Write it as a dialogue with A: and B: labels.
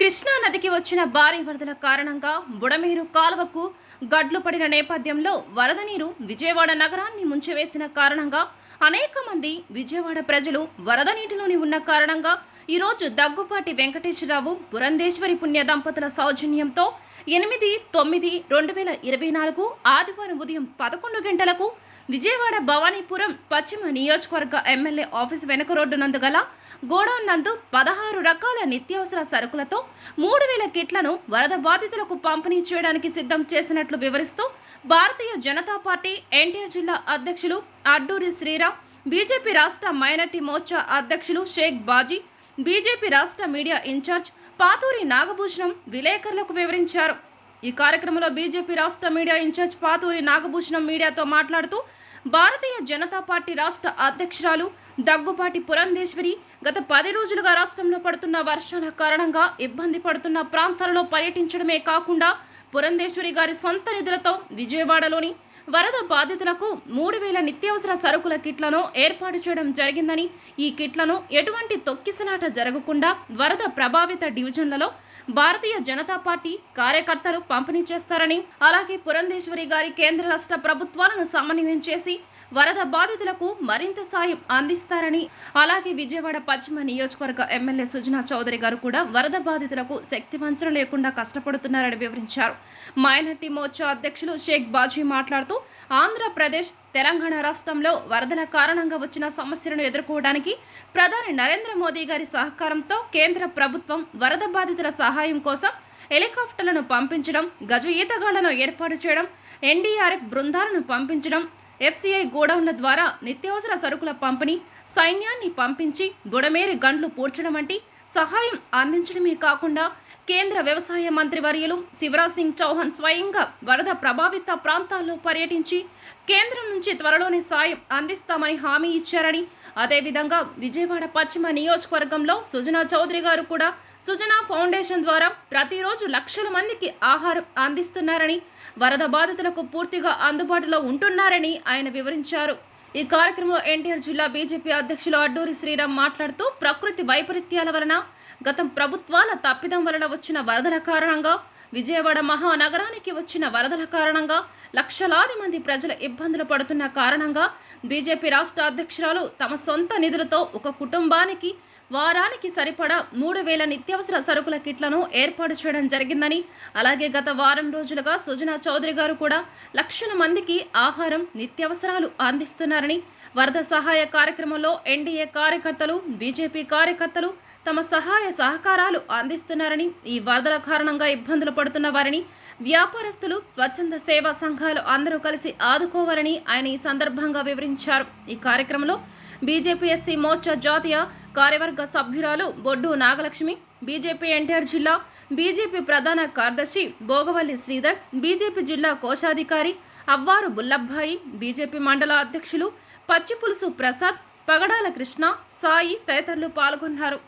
A: కృష్ణా నదికి వచ్చిన భారీ వరదల కారణంగా బుడమేరు కాలువకు గడ్లు పడిన నేపథ్యంలో వరద నీరు విజయవాడ నగరాన్ని ముంచివేసిన కారణంగా అనేక మంది విజయవాడ ప్రజలు వరద నీటిలోని ఉన్న కారణంగా ఈరోజు దగ్గుపాటి వెంకటేశ్వరరావు పురంధేశ్వరి పుణ్య దంపతుల సౌజన్యంతో 8/9/2024 ఆదివారం ఉదయం 11 గంటలకు విజయవాడ భవానీపురం పశ్చిమ నియోజకవర్గ ఎమ్మెల్యే ఆఫీస్ వెనుక రోడ్డు నందు గల గోడౌన్ నందు 16 రకాల నిత్యావసర సరుకులతో 3000 కిట్లను వరద బాధితులకు పంపిణీ చేయడానికి సిద్ధం చేసినట్లు వివరిస్తూ భారతీయ జనతా పార్టీ ఎన్టీఆర్ జిల్లా అధ్యక్షులు అడ్డూరి శ్రీరామ్, బీజేపీ రాష్ట్ర మైనార్టీ మోర్చా అధ్యక్షులు షేక్ బాజీ, బీజేపీ రాష్ట్ర మీడియా ఇన్ఛార్జ్ పాతూరి నాగభూషణం విలేకరులకు వివరించారు. ఈ కార్యక్రమంలో బీజేపీ రాష్ట్ర మీడియా ఇన్ఛార్జ్ పాతూరి నాగభూషణం మీడియాతో మాట్లాడుతూ భారతీయ జనతా పార్టీ రాష్ట్ర అధ్యక్షురాలు దగ్గుపాటి పురంధేశ్వరి గత 10 రోజులుగా రాష్ట్రంలో పడుతున్న వర్షాల కారణంగా ఇబ్బంది పడుతున్న ప్రాంతాలలో పర్యటించడమే కాకుండా పురంధేశ్వరి గారి సొంత నిధులతో విజయవాడలోని వరద బాధితులకు 3000 నిత్యావసర సరుకుల కిట్లను ఏర్పాటు చేయడం జరిగిందని, ఈ కిట్లను ఎటువంటి తొక్కిసలాట జరగకుండా వరద ప్రభావిత డివిజన్లలో భారతీయ జనతా పార్టీ కార్యకర్తలు పంపిణీ చేస్తారని, అలాగే పురంధేశ్వరి గారి కేంద్ర రాష్ట్ర ప్రభుత్వాలను సమన్వయం చేసి వరద బాధితులకు మరింత సాయం అందిస్తారని, అలాగే విజయవాడ పశ్చిమ నియోజకవర్గ ఎమ్మెల్యే సుజనా చౌదరి గారు కూడా వరద బాధితులకు శక్తి వంచన లేకుండా కష్టపడుతున్నారని వివరించారు. మైనార్టీ మోర్చా అధ్యక్షులు షేక్ బాజీ మాట్లాడుతూ ఆంధ్రప్రదేశ్, తెలంగాణ రాష్ట్రంలో వరదల కారణంగా వచ్చిన సమస్యలను ఎదుర్కోవడానికి ప్రధాని నరేంద్ర మోదీ గారి సహకారంతో కేంద్ర ప్రభుత్వం వరద బాధితుల సహాయం కోసం హెలికాప్టర్లను పంపించడం, గజ ఈతగాళ్లను ఏర్పాటు చేయడం, ఎన్డీఆర్ఎఫ్ బృందాలను పంపించడం, ఎఫ్సీఐ గోడౌన్ల ద్వారా నిత్యావసర సరుకుల పంపిణీ, సైన్యాన్ని పంపించి బుడమేరు గండ్లు పూడ్చడం వంటి సహాయం అందించడమే కాకుండా కేంద్ర వ్యవసాయ మంత్రి వర్యులు శివరాజ్ సింగ్ చౌహాన్ స్వయంగా వరద ప్రభావిత ప్రాంతాల్లో పర్యటించి కేంద్రం నుంచి త్వరలోనే సాయం అందిస్తామని హామీ ఇచ్చారని, అదేవిధంగా విజయవాడ పశ్చిమ నియోజకవర్గంలో సుజనా చౌదరి గారు కూడా సుజనా ఫౌండేషన్ ద్వారా ప్రతిరోజు లక్షల మందికి ఆహారం అందిస్తున్నారని, వరద బాధితులకు పూర్తిగా అందుబాటులో ఉంటున్నారని ఆయన వివరించారు. ఈ కార్యక్రమంలో ఎన్టీఆర్ జిల్లా బీజేపీ అధ్యక్షులు అడ్డూరి శ్రీరామ్ మాట్లాడుతూ ప్రకృతి వైపరీత్యాల వలన, గత ప్రభుత్వాల తప్పిదం వలన వచ్చిన వరదల కారణంగా, విజయవాడ మహానగరానికి వచ్చిన వరదల కారణంగా లక్షలాది మంది ప్రజలు ఇబ్బందులు పడుతున్న కారణంగా బీజేపీ రాష్ట్ర అధ్యక్షురాలు తమ సొంత నిధులతో ఒక కుటుంబానికి వారానికి సరిపడా 3000 నిత్యావసర సరుకుల కిట్లను ఏర్పాటు చేయడం జరిగిందని, అలాగే గత వారం రోజులుగా సుజనా చౌదరి గారు కూడా లక్షల మందికి ఆహారం, నిత్యావసరాలు అందిస్తున్నారని, వరద సహాయ కార్యక్రమంలో ఎన్డీఏ కార్యకర్తలు, బీజేపీ కార్యకర్తలు తమ సహాయ సహకారాలు అందిస్తున్నారని, ఈ వరదల కారణంగా ఇబ్బందులు పడుతున్న వారిని వ్యాపారస్తులు, స్వచ్ఛంద సేవా సంఘాలు అందరూ కలిసి ఆదుకోవాలని ఆయన ఈ సందర్భంగా వివరించారు. ఈ కార్యక్రమంలో బీజేపీ ఎస్సీ మోర్చా జాతీయ కార్యవర్గ సభ్యురాలు బొడ్డు నాగలక్ష్మి, బీజేపీ ఎన్టీఆర్ జిల్లా బీజేపీ ప్రధాన కార్యదర్శి భోగవల్లి శ్రీధర్, బీజేపీ జిల్లా కోశాధికారి అవ్వారు బుల్లబ్బాయి, బీజేపీ మండల అధ్యక్షులు పచ్చిపులుసు ప్రసాద్, పగడాల కృష్ణ, సాయి తదితరులు పాల్గొన్నారు.